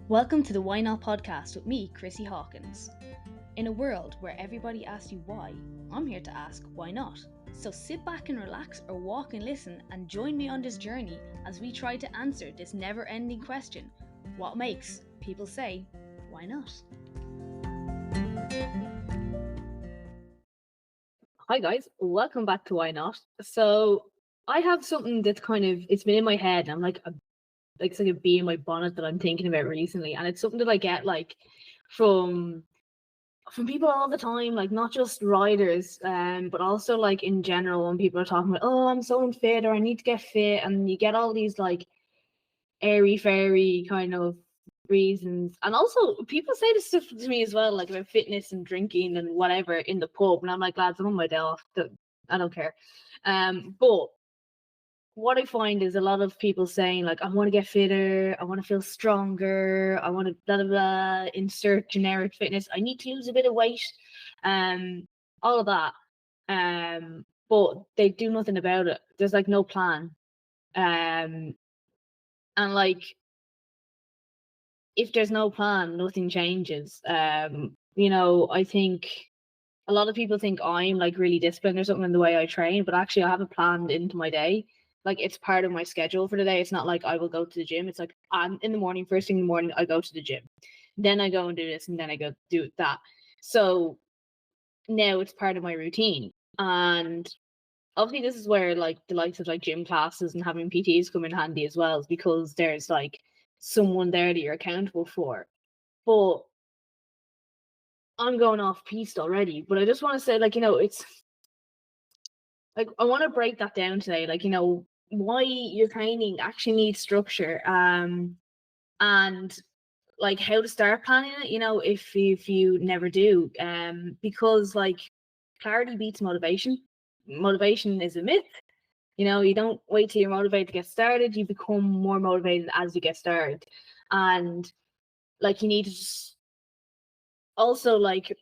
Welcome to the Why Not podcast with me, Chrissy Hawkins. In a world where everybody asks you why, I'm here to ask why not. So sit back and relax or walk and listen and join me on this journey as we try to answer this never-ending question: what makes people say, why not? Hi guys, welcome back to Why Not. So I have something that's it's been in my head. I'm like it's like a bee in my bonnet that I'm thinking about recently, and it's something that I get from people all the time, like not just riders, but also like in general when people are talking about, oh, I'm so unfit or I need to get fit, and you get all these like airy fairy kind of reasons. And also people say this stuff to me as well, like about fitness and drinking and whatever in the pub, and I'm like, lads, I'm on my day off. I don't care. But what I find is a lot of people saying like, I want to get fitter, I want to feel stronger, I want to blah blah blah, insert generic fitness, I need to lose a bit of weight, all of that. But they do nothing about it. There's like no plan. And like, if there's no plan, nothing changes. I think a lot of people think I'm like really disciplined or something in the way I train, but actually I have it planned into my day. Like it's part of my schedule for the day. It's not like I will go to the gym. It's like I'm in the morning, first thing in the morning, I go to the gym. Then I go and do this, and then I go do that. So now it's part of my routine. And obviously this is where like the likes of like gym classes and having PTs come in handy as well, is because there's like someone there that you're accountable for. But I'm going off piste already, but I just want to say, like, it's like I want to break that down today. Like, why your training actually needs structure, and like how to start planning it. If you never do, because like clarity beats motivation. Motivation is a myth. You don't wait till you're motivated to get started. You become more motivated as you get started, and like you need to just also like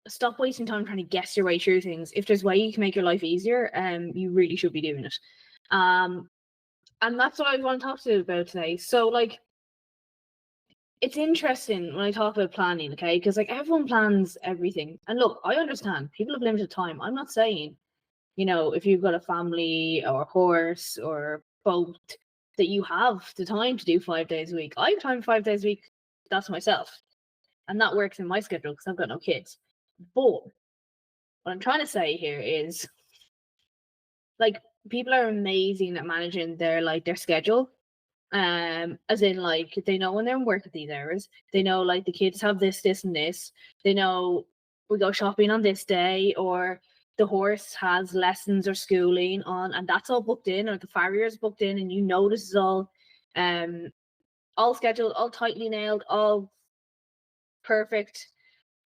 stop wasting time trying to guess your way through things. If there's a way you can make your life easier, you really should be doing it. And that's what I want to talk to you about today. So like, it's interesting when I talk about planning, okay? Because like everyone plans everything. And look, I understand people have limited time. I'm not saying, if you've got a family or a horse or boat, that you have the time to do 5 days a week. I have time 5 days a week. That's myself. And that works in my schedule because I've got no kids. But what I'm trying to say here is like people are amazing at managing their schedule. As in like they know when they're in work at these hours, they know like the kids have this and this, they know we go shopping on this day, or the horse has lessons or schooling on, and that's all booked in, or the farrier is booked in, and this is all scheduled, all tightly nailed, all perfect.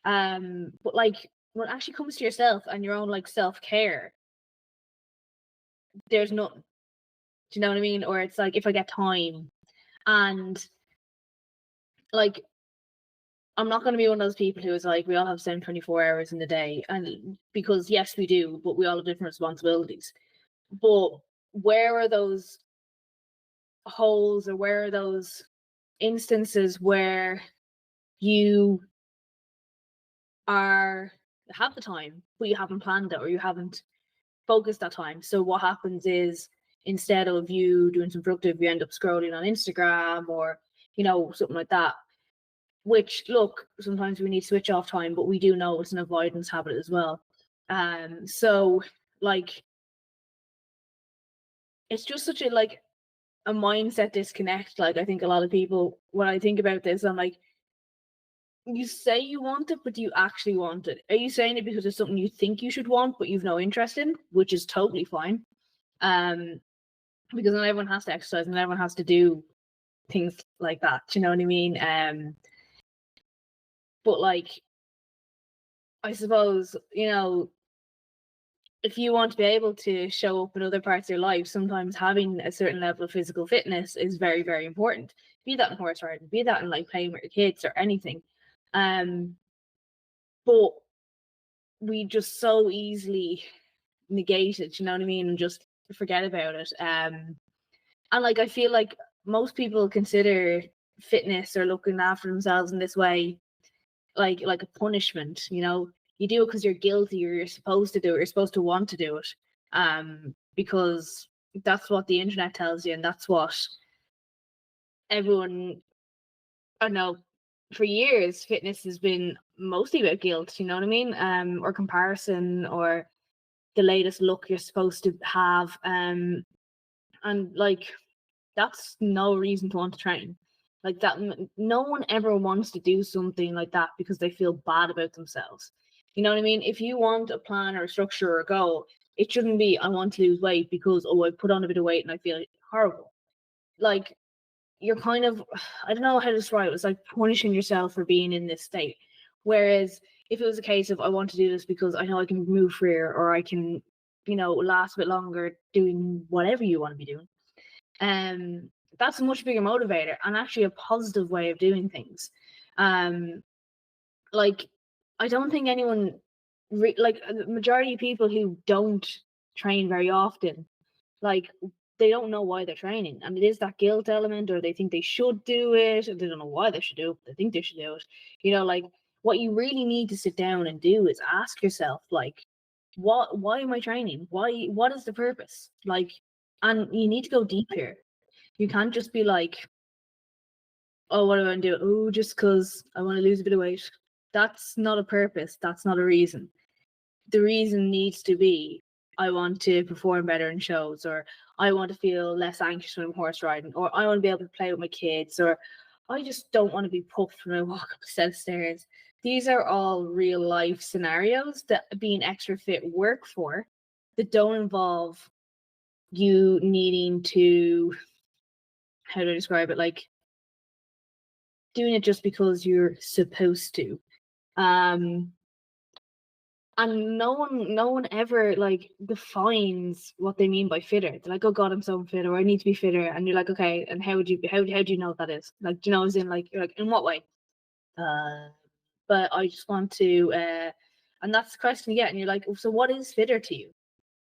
But like when it actually comes to yourself and your own like self-care, there's no, do you know what I mean? Or it's like if I get time, and like I'm not going to be one of those people who is like, we all have the same 24 hours in the day. And because yes, we do, but we all have different responsibilities. But where are those holes, or where are those instances where you have the time, but you haven't planned it, or you haven't focused that time? So what happens is, instead of you doing some productive, you end up scrolling on Instagram or, something like that. Which, look, sometimes we need switch off time, but we do know it's an avoidance habit as well. So like, it's just such a mindset disconnect. Like, I think a lot of people, when I think about this, I'm like, you say you want it, but do you actually want it? Are you saying it because it's something you think you should want, but you've no interest in, which is totally fine. Because not everyone has to exercise, and everyone has to do things like that. Do you know what I mean? But like, I suppose, if you want to be able to show up in other parts of your life, sometimes having a certain level of physical fitness is very, very important. Be that in horse riding, be that in like playing with your kids or anything. But we just so easily negate it, you know what I mean, and just forget about it. And like, I feel like most people consider fitness or looking after themselves in this way like a punishment. You do it because you're guilty, or you're supposed to do it, you're supposed to want to do it, because that's what the internet tells you, and that's what everyone, I don't know, for years fitness has been mostly about guilt, you know what I mean, or comparison, or the latest look you're supposed to have, and like that's no reason to want to train like that. No one ever wants to do something like that because they feel bad about themselves. You know what I mean? If you want a plan or a structure or a goal, it shouldn't be I want to lose weight because I put on a bit of weight and I feel horrible. Like you're kind of, I don't know how to describe it. It's like punishing yourself for being in this state. Whereas if it was a case of I want to do this because I know I can move freer, or I can, last a bit longer doing whatever you want to be doing, that's a much bigger motivator and actually a positive way of doing things. Like I don't think anyone like the majority of people who don't train very often, like they don't know why they're training, and it is that guilt element, or they think they should do it and they don't know why they should do it, but they think they should do it. Like what you really need to sit down and do is ask yourself, like, why am I training? What is the purpose? Like, and you need to go deep here. You can't just be like, oh, what do I want to do? Oh, just because I want to lose a bit of weight. That's not a purpose. That's not a reason. The reason needs to be, I want to perform better in shows, or I want to feel less anxious when I'm horse riding, or I want to be able to play with my kids, or I just don't want to be puffed when I walk up a set of stairs. These are all real life scenarios that being extra fit work for, that don't involve you needing to, how do I describe it? Like doing it just because you're supposed to. And no one ever like defines what they mean by fitter. They're like, oh god, I'm so fit, or I need to be fitter. And you're like, okay, and how do you know what that is? Like, do you know, as in like, you're like, in what way? But I just want to and that's the question you get, and you're like, so what is fitter to you?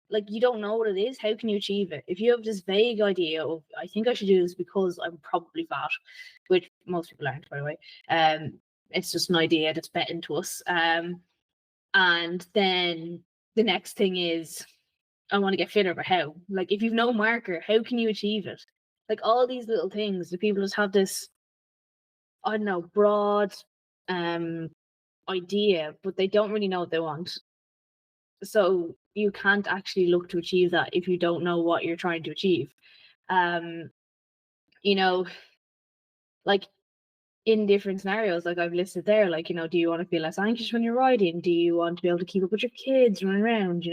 Like, you don't know what it is. How can you achieve it? If you have this vague idea of, I think I should do this because I'm probably fat, which most people aren't, by the way. It's just an idea that's bet into us. And then the next thing is, I want to get fitter, but how? Like, if you've no marker, how can you achieve it? Like, all these little things, the people just have this, I don't know, broad idea, but they don't really know what they want. So you can't actually look to achieve that if you don't know what you're trying to achieve. You know, like in different scenarios, like I've listed there, like, do you want to feel less anxious when you're riding? Do you want to be able to keep up with your kids running around,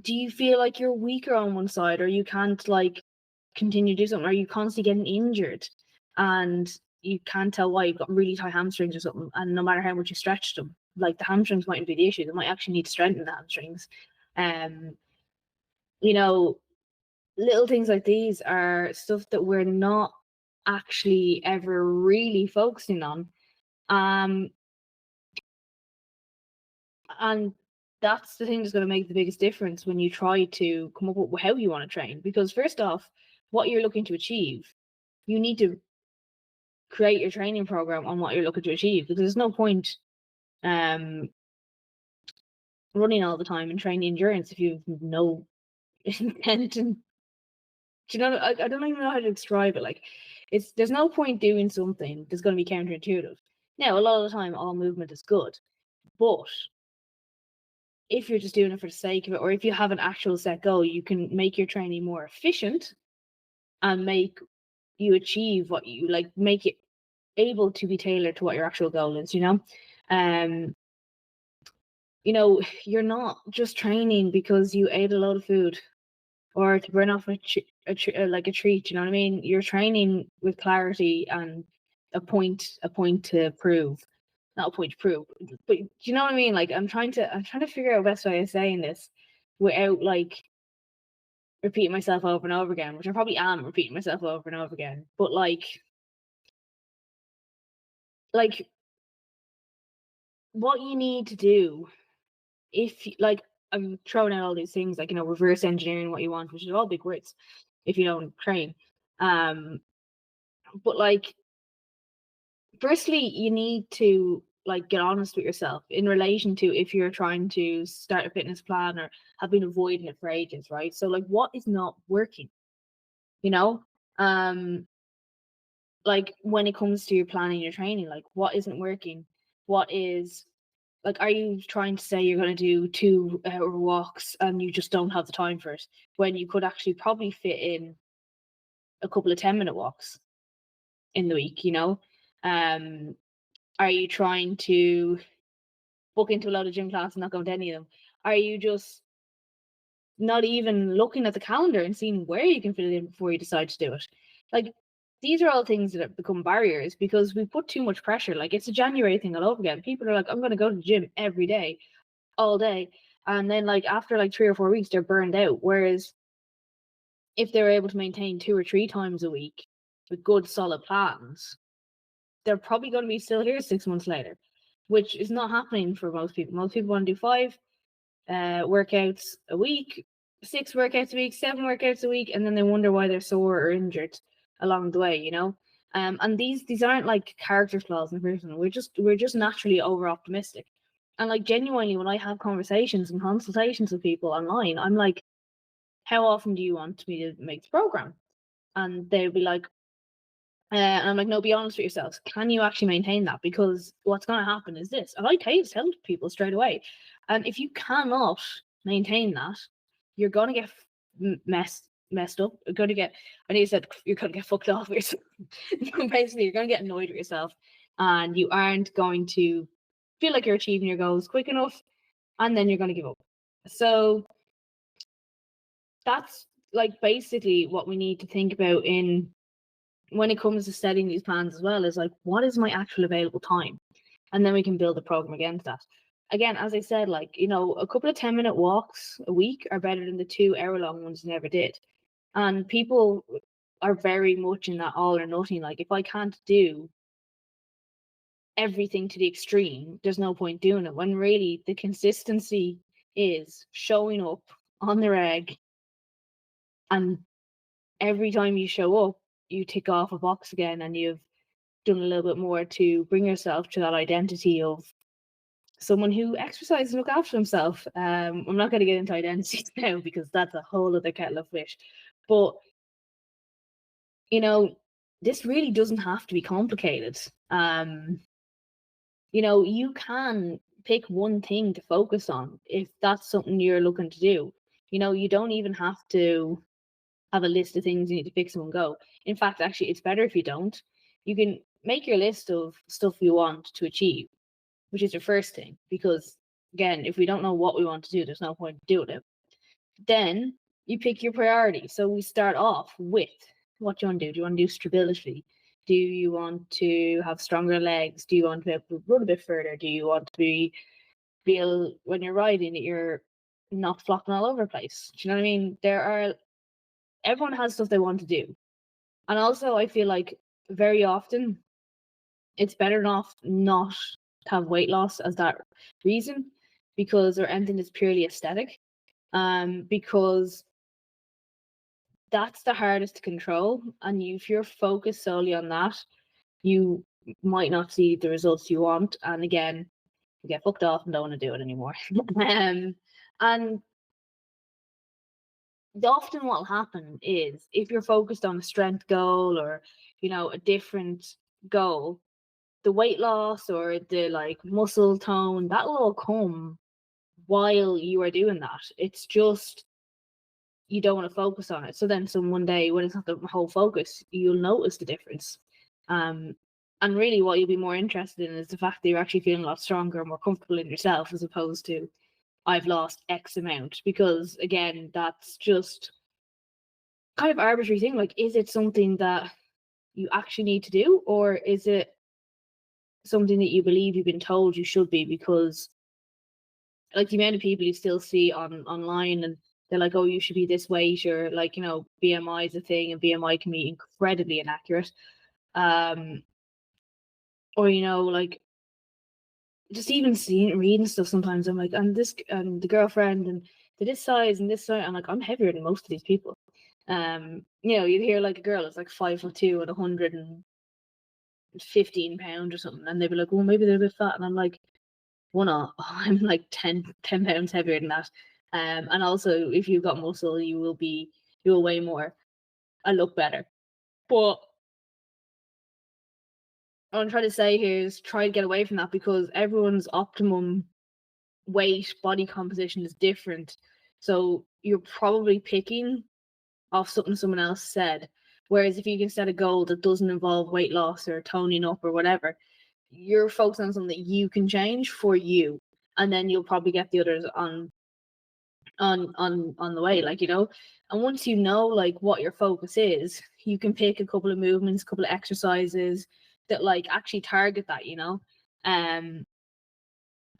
do you feel like you're weaker on one side, or you can't like continue to do something? Are you constantly getting injured and you can't tell why? You've got really tight hamstrings or something, and no matter how much you stretch them, like the hamstrings mightn't be the issue. They might actually need to strengthen the hamstrings. You know, little things like these are stuff that we're not actually ever really focusing on. And that's the thing that's going to make the biggest difference when you try to come up with how you want to train. Because first off, what you're looking to achieve, you need to create your training program on what you're looking to achieve. Because there's no point running all the time and training endurance if you've no intent. And do you know, I don't even know how to describe it. Like, there's no point doing something that's going to be counterintuitive. Now, a lot of the time, all movement is good, but if you're just doing it for the sake of it, or if you have an actual set goal, you can make your training more efficient and make you achieve what you like, make it able to be tailored to what your actual goal is. You're not just training because you ate a lot of food or to burn off like a treat. You know what I mean? You're training with clarity and a point to prove. Not a point to prove, but do you know what I mean? Like, I'm trying to figure out the best way of saying this without like repeating myself over and over again, which I probably am repeating myself over and over again. But like what you need to do, if like, I'm throwing out all these things like, reverse engineering what you want, which is all big words if you don't train. But like, firstly, you need to like get honest with yourself in relation to if you're trying to start a fitness plan or have been avoiding it for ages, right? So like, what is not working? You know, um, like when it comes to your planning your training, like what isn't working? What is like, are you trying to say you're going to do 2 hour walks and you just don't have the time for it when you could actually probably fit in a couple of 10-minute walks in the week, you know? Um, are you trying to book into a lot of gym classes and not going to any of them? Are you just not even looking at the calendar and seeing where you can fit it in before you decide to do it? Like, these are all things that have become barriers because we put too much pressure. Like, it's a January thing all over again. People are like, I'm going to go to the gym every day, all day. And then, like, after like 3 or 4 weeks, they're burned out. Whereas if they were able to maintain 2 or 3 times a week with good, solid plans, they're probably going to be still here 6 months later, which is not happening for most people. Most people want to do 5 workouts a week, 6 workouts a week, 7 workouts a week, and then they wonder why they're sore or injured along the way, you know. And these aren't like character flaws in the person. We're just naturally over optimistic. And like genuinely, when I have conversations and consultations with people online, I'm like, how often do you want me to make the program? And they'll be like, and I'm like, no, be honest with yourselves. Can you actually maintain that? Because what's going to happen is this. And I tell people straight away. And if you cannot maintain that, you're going to get messed up. You're going to get, I know you said you're going to get fucked off with yourself. Basically, you're going to get annoyed with yourself and you aren't going to feel like you're achieving your goals quick enough. And then you're going to give up. So that's like basically what we need to think about in when it comes to setting these plans as well, is like, what is my actual available time? And then we can build a program against that. Again, as I said, like, you know, a couple of 10-minute walks a week are better than the 2 hour long ones you never did. And people are very much in that all or nothing. Like, if I can't do everything to the extreme, there's no point doing it. When really the consistency is showing up on the reg, and every time you show up, you tick off a box again and you've done a little bit more to bring yourself to that identity of someone who exercises and look after himself. I'm not going to get into identities now because that's a whole other kettle of fish. But, you know, this really doesn't have to be complicated. You know, you can pick one thing to focus on if that's something you're looking to do. You know, you don't even have to have a list of things you need to fix in one go. In fact, actually, it's better if you don't. You can make your list of stuff you want to achieve, which is your first thing. Because again, if we don't know what we want to do, there's no point doing it. Then you pick your priority. So we start off with what do you want to do? Do you want to do stability? Do you want to have stronger legs? Do you want to be able to run a bit further? Do you want to feel when you're riding that you're not flopping all over the place? Do you know what I mean? Everyone has stuff they want to do. And also I feel like very often it's better off not to have weight loss as that reason, because or anything that's purely aesthetic. Because that's the hardest to control. And if you're focused solely on that, you might not see the results you want. And again, you get fucked off and don't want to do it anymore. And often what will happen is if you're focused on a strength goal or, you know, a different goal, the weight loss or the like muscle tone, that will all come while you are doing that. It's just you don't want to focus on it. So then one day when it's not the whole focus, you'll notice the difference. And really what you'll be more interested in is the fact that you're actually feeling a lot stronger and more comfortable in yourself, as opposed to I've lost X amount. Because again, that's just kind of arbitrary thing. Like, is it something that you actually need to do, or is it something that you believe you've been told you should be? Because like the amount of people you still see online and they're like, oh, you should be this weight, or like, you know, BMI is a thing and BMI can be incredibly inaccurate. Or, you know, like just even seeing reading stuff sometimes I'm like, and this and the girlfriend and to this size and this size, I'm like, I'm heavier than most of these people. You'd hear like a girl is like 5'2" and 115 pounds or something, and they'd be like, well, maybe they're a bit fat, and I'm like, well, no, I'm like 10 pounds heavier than that. And also, if you've got muscle, you will weigh more and look better. But what I'm trying to say here is try to get away from that, because everyone's optimum weight, body composition is different. So you're probably picking off something someone else said. Whereas if you can set a goal that doesn't involve weight loss or toning up or whatever, you're focused on something that you can change for you. And then you'll probably get the others on the way, and once you know like what your focus is, you can pick a couple of movements, a couple of exercises that like actually target that,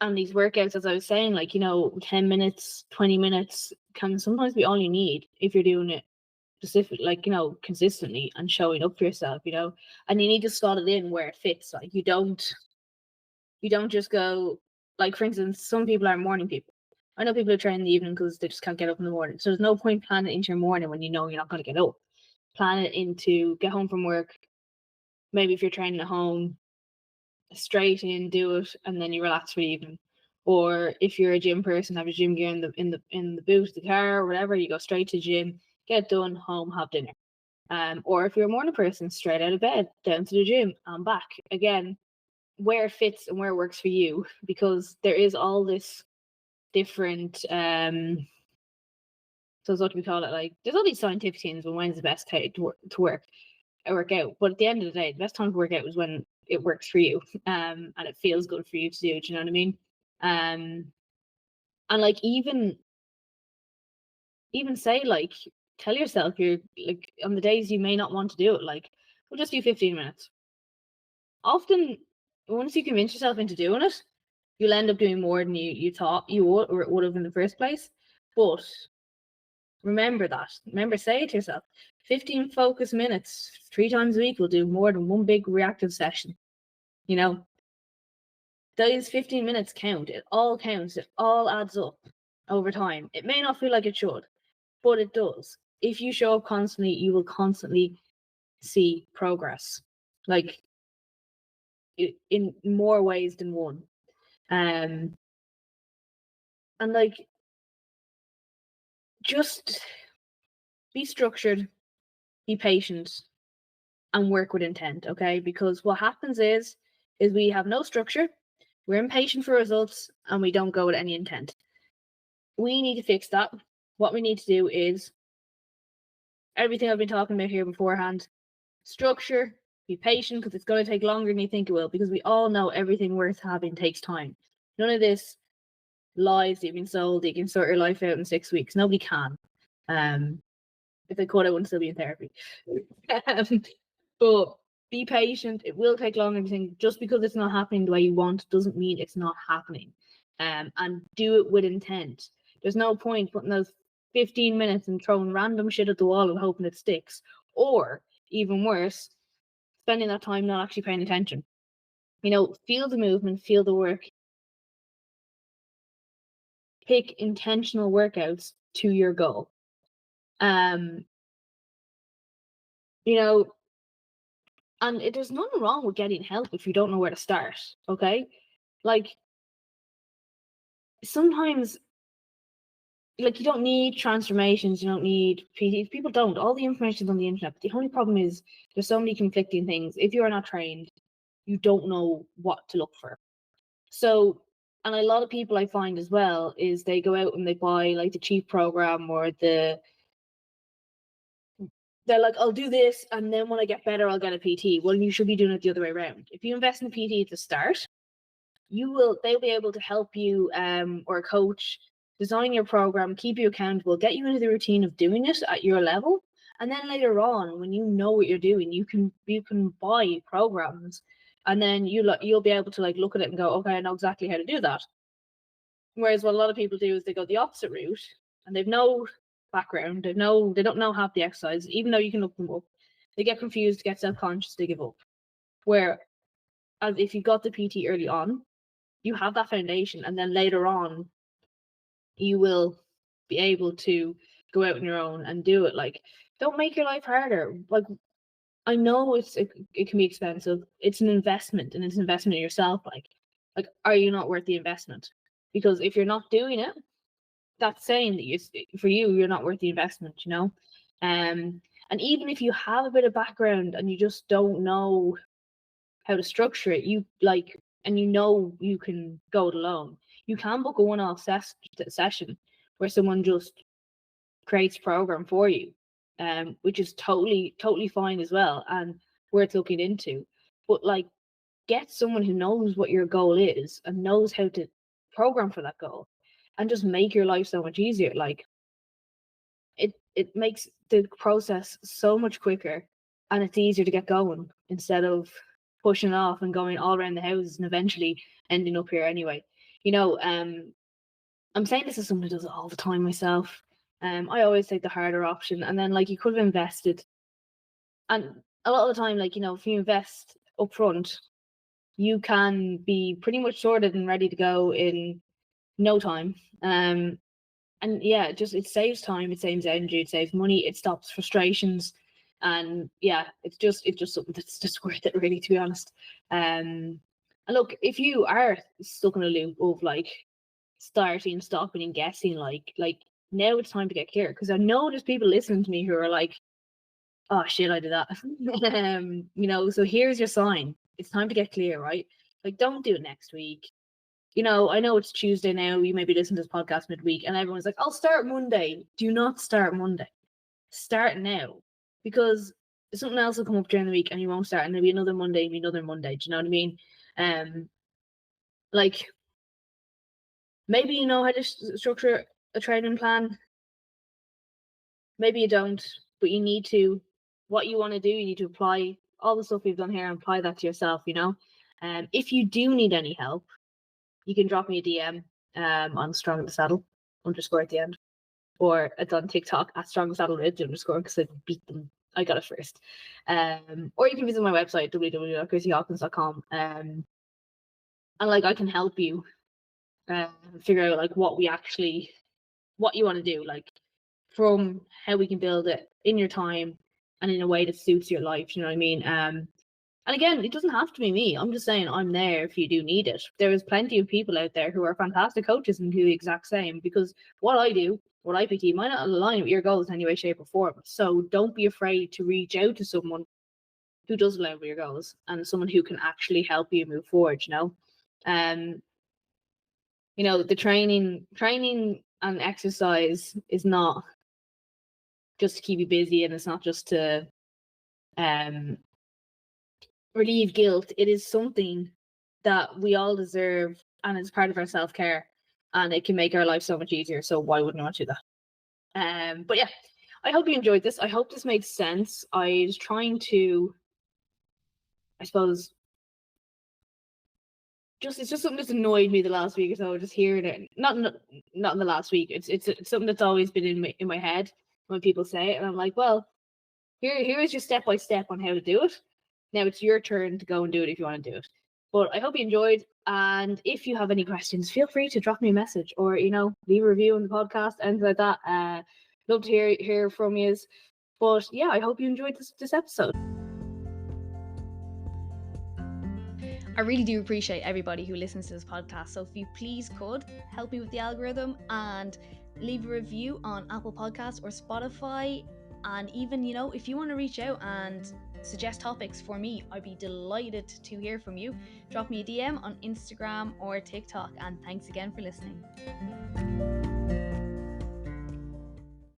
and these workouts, as I was saying, 10 minutes, 20 minutes can sometimes be all you need if you're doing it specific, consistently and showing up for yourself, and you need to slot it in where it fits. Like you don't just go, like, for instance, some people are morning people. I know people who train in the evening because they just can't get up in the morning. So there's no point planning it into your morning when you know you're not going to get up. Plan it into get home from work. Maybe if you're training at home, straight in, do it, and then you relax for the evening. Or if you're a gym person, have your gym gear in the boot of the car or whatever, you go straight to the gym, get it done, home, have dinner. Or if you're a morning person, straight out of bed, down to the gym and back. Again, where it fits and where it works for you, because there is all this different so what do we call it, like there's all these scientific things when when's the best time to work out, but at the end of the day the best time to work out is when it works for you, and it feels good for you to do. Do you know what I mean? And like even say, like, tell yourself, you're like, on the days you may not want to do it, like, we'll just do 15 minutes. Often once you convince yourself into doing it, you'll end up doing more than you thought you would or would have in the first place. But remember that. Remember, say it to yourself. 15 focus minutes 3 times a week will do more than one big reactive session. Those 15 minutes count. It all counts. It all adds up over time. It may not feel like it should, but it does. If you show up constantly, you will constantly see progress. Like, in more ways than one. And like, just be structured, be patient, and work with intent, okay? Because what happens is we have no structure, we're impatient for results, and we don't go with any intent. We need to fix that. What we need to do is everything I've been talking about here beforehand: structure, be patient, because it's going to take longer than you think it will, because we all know everything worth having takes time. None of this lies that you've been sold that you can sort your life out in 6 weeks. Nobody can. If they could, I wouldn't still be in therapy. But be patient. It will take longer than you think. Just because it's not happening the way you want doesn't mean it's not happening. And do it with intent. There's no point putting those 15 minutes and throwing random shit at the wall and hoping it sticks. Or, even worse, spending that time not actually paying attention. Feel the movement, feel the work. Pick intentional workouts to your goal. And there's nothing wrong with getting help if you don't know where to start, okay? Like, sometimes, like, you don't need transformations, you don't need PTs. People don't. All the information's on the internet. But the only problem is there's so many conflicting things. If you're not trained, you don't know what to look for. So, and a lot of people I find as well is they go out and they buy like the cheap program, or they're like, I'll do this, and then when I get better, I'll get a PT. Well, you should be doing it the other way around. If you invest in a PT at the start, they'll be able to help you, or a coach, design your program, keep you accountable, get you into the routine of doing it at your level. And then later on, when you know what you're doing, you can buy programs, and then you'll be able to like look at it and go, okay, I know exactly how to do that. Whereas what a lot of people do is they go the opposite route, and they've no background, they don't know half the exercise, even though you can look them up. They get confused, get self-conscious, they give up. Where, as if you got the PT early on, you have that foundation, and then later on you will be able to go out on your own and do it. Like, don't make your life harder. Like, I know it can be expensive. It's an investment, and it's an investment in yourself. Like, are you not worth the investment? Because if you're not doing it, that's saying that you're not worth the investment, you know? And even if you have a bit of background and you just don't know how to structure it, and you know you can go it alone, you can book a one-off session where someone just creates a program for you, which is totally fine as well and worth looking into. But like, get someone who knows what your goal is and knows how to program for that goal, and just make your life so much easier. Like, it makes the process so much quicker, and it's easier to get going instead of pushing off and going all around the houses and eventually ending up here anyway. You know, I'm saying this as someone who does it all the time myself. I always take the harder option, and then like, you could have invested, and a lot of the time, like, you know, if you invest upfront, you can be pretty much sorted and ready to go in no time. And yeah, it saves time, it saves energy, it saves money, it stops frustrations, and yeah, it's just something that's just worth it, really, to be honest. And look, if you are stuck in a loop of like starting, stopping, and guessing, like now it's time to get clear, because I know there's people listening to me who are like, oh shit, I did that. You know, so here's your sign. It's time to get clear, right? Like, don't do it next week. You know, I know it's Tuesday now. You may be listening to this podcast midweek, and everyone's like, I'll start Monday. Do not start Monday. Start now. Because something else will come up during the week and you won't start, and there'll be another Monday and another Monday. Do you know what I mean? Like, maybe you know how to structure a training plan. Maybe you don't, but you need to. What you want to do, you need to apply all the stuff we've done here and apply that to yourself, you know? If you do need any help, you can drop me a DM on Strong in the Saddle _ at the end, or it's on TikTok at Strong in the Saddle _ because I beat them. I got it first. Or you can visit my website, www.chrissyhawkins.com. And like, I can help you figure out like what you want to do, like, from how we can build it in your time and in a way that suits your life. You know what I mean? And again, it doesn't have to be me. I'm just saying I'm there if you do need it. There is plenty of people out there who are fantastic coaches and do the exact same, because what I do, what I PT, might not align with your goals in any way, shape, or form. So don't be afraid to reach out to someone who does align with your goals and someone who can actually help you move forward, you know? You know, the training and exercise is not just to keep you busy, and it's not just to relieve guilt. It is something that we all deserve, and it's part of our self-care, and it can make our life so much easier. So why wouldn't I want to do that? But yeah, I hope you enjoyed this. I hope this made sense. I was trying to, I suppose, it's just something that's annoyed me the last week or so. Just hearing it, not in the last week. It's something that's always been in my head when people say it, and I'm like, well, here is your step by step on how to do it. Now it's your turn to go and do it if you want to do it. But I hope you enjoyed, and if you have any questions, feel free to drop me a message, or, you know, leave a review on the podcast, anything like that. Love to hear from you. But yeah, I hope you enjoyed this episode. I really do appreciate everybody who listens to this podcast. So if you please could help me with the algorithm and leave a review on Apple Podcasts or Spotify. And even, you know, if you want to reach out and suggest topics for me, I'd be delighted to hear from you. Drop me a DM on Instagram or TikTok. And thanks again for listening.